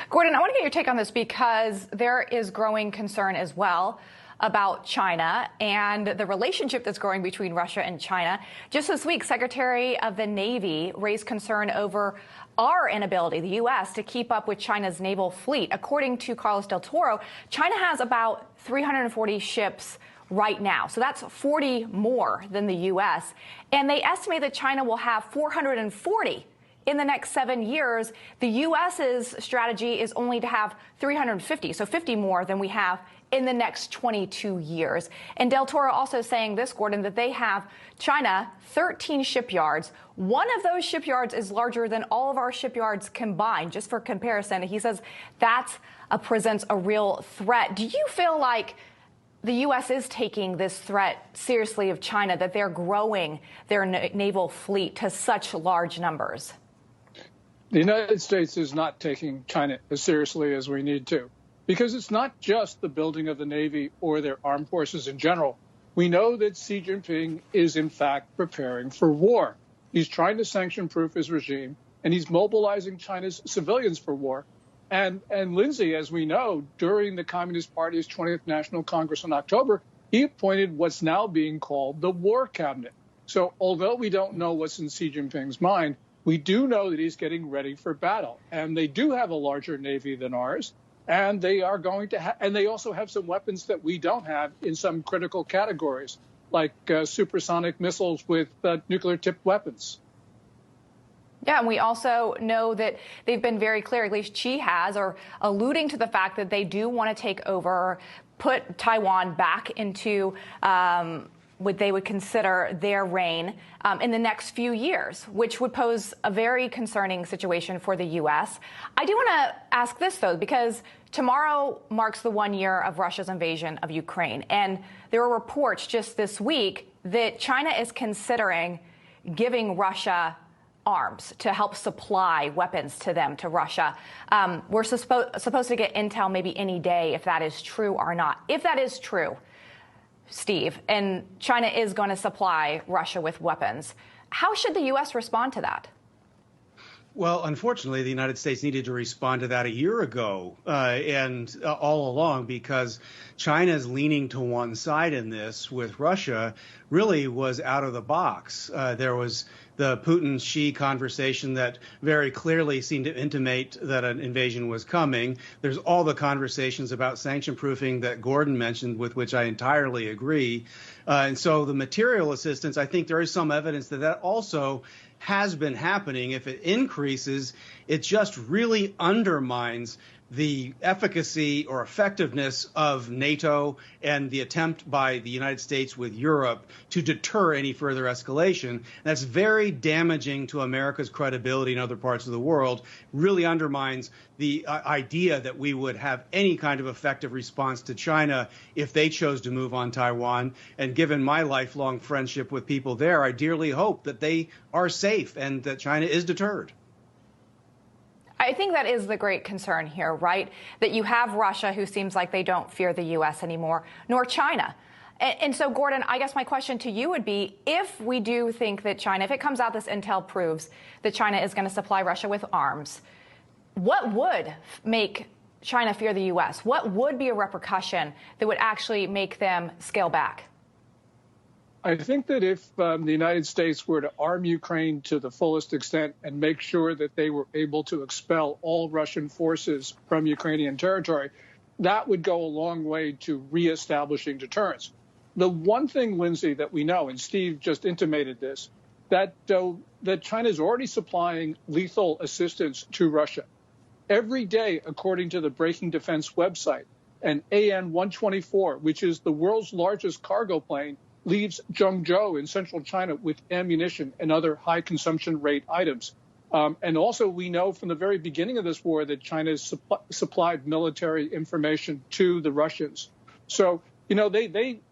Gordon, I want to get your take on this because there is growing concern as well about China and the relationship that's growing between Russia and China. Just this week, Secretary of the Navy raised concern over our inability, the U.S., to keep up with China's naval fleet. According to Carlos Del Toro, China has about 340 ships right now. So that's 40 more than the U.S. And they estimate that China will have 440 in the next 7 years. The U.S.'s strategy is only to have 350, so 50 more than we have in the next 22 years. And Del Toro also saying this, Gordon, that they have China 13 shipyards. One of those shipyards is larger than all of our shipyards combined, just for comparison. He says that presents a real threat. Do you feel like the U.S. is taking this threat seriously of China, that they're growing their naval fleet to such large numbers? The United States is not taking China as seriously as we need to, because it's not just the building of the Navy or their armed forces in general. We know that Xi Jinping is, in fact, preparing for war. He's trying to sanction-proof his regime, and he's mobilizing China's civilians for war. And Lindsay, as we know, during the Communist Party's 20th National Congress in October, he appointed what's now being called the War Cabinet. So although we don't know what's in Xi Jinping's mind, we do know that he's getting ready for battle. And they do have a larger Navy than ours. And they are going to and they also have some weapons that we don't have in some critical categories, like supersonic missiles with nuclear-tipped weapons. Yeah, and we also know that they've been very clear, at least Xi has, or alluding to the fact that they do want to take over, put Taiwan back into what they would consider their reign in the next few years, which would pose a very concerning situation for the U.S. I do want to ask this, though, because tomorrow marks the 1 year of Russia's invasion of Ukraine. And there are reports just this week that China is considering giving Russia arms to help supply weapons to them, to Russia. We're supposed to get intel maybe any day if that is true or not. If that is true, Steve, and China is going to supply Russia with weapons, how should the U.S. respond to that? Well, unfortunately, the United States needed to respond to that a year ago and all along, because China's leaning to one side in this with Russia really was out of the box. There was the Putin-Xi conversation that very clearly seemed to intimate that an invasion was coming. There's all the conversations about sanction-proofing that Gordon mentioned, with which I entirely agree. And so the material assistance, I think there is some evidence that that also has been happening. If it increases, it just really undermines the efficacy or effectiveness of NATO and the attempt by the United States with Europe to deter any further escalation. That's very damaging to America's credibility in other parts of the world, really undermines the idea that we would have any kind of effective response to China if they chose to move on Taiwan. And given my lifelong friendship with people there, I dearly hope that they are safe and that China is deterred. I think that is the great concern here, right? That you have Russia, who seems like they don't fear the U.S. anymore, nor China. And so, Gordon, I guess my question to you would be, if we do think that China, if it comes out this intel proves that China is going to supply Russia with arms, what would make China fear the U.S.? What would be a repercussion that would actually make them scale back? I think that if the United States were to arm Ukraine to the fullest extent and make sure that they were able to expel all Russian forces from Ukrainian territory, that would go a long way to reestablishing deterrence. The one thing, Lindsay, that we know, and Steve just intimated this, that China is already supplying lethal assistance to Russia. Every day, according to the Breakingdefence website, an AN-124, which is the world's largest cargo plane, leaves Zhengzhou in central China with ammunition and other high consumption rate items. And also, we know from the very beginning of this war that China has supplied military information to the Russians. So, you know,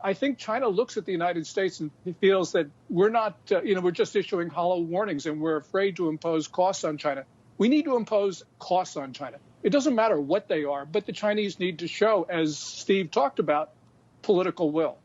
I think China looks at the United States and feels that we're not, we're just issuing hollow warnings and we're afraid to impose costs on China. We need to impose costs on China. It doesn't matter what they are, but the Chinese need to show, as Steve talked about, political will.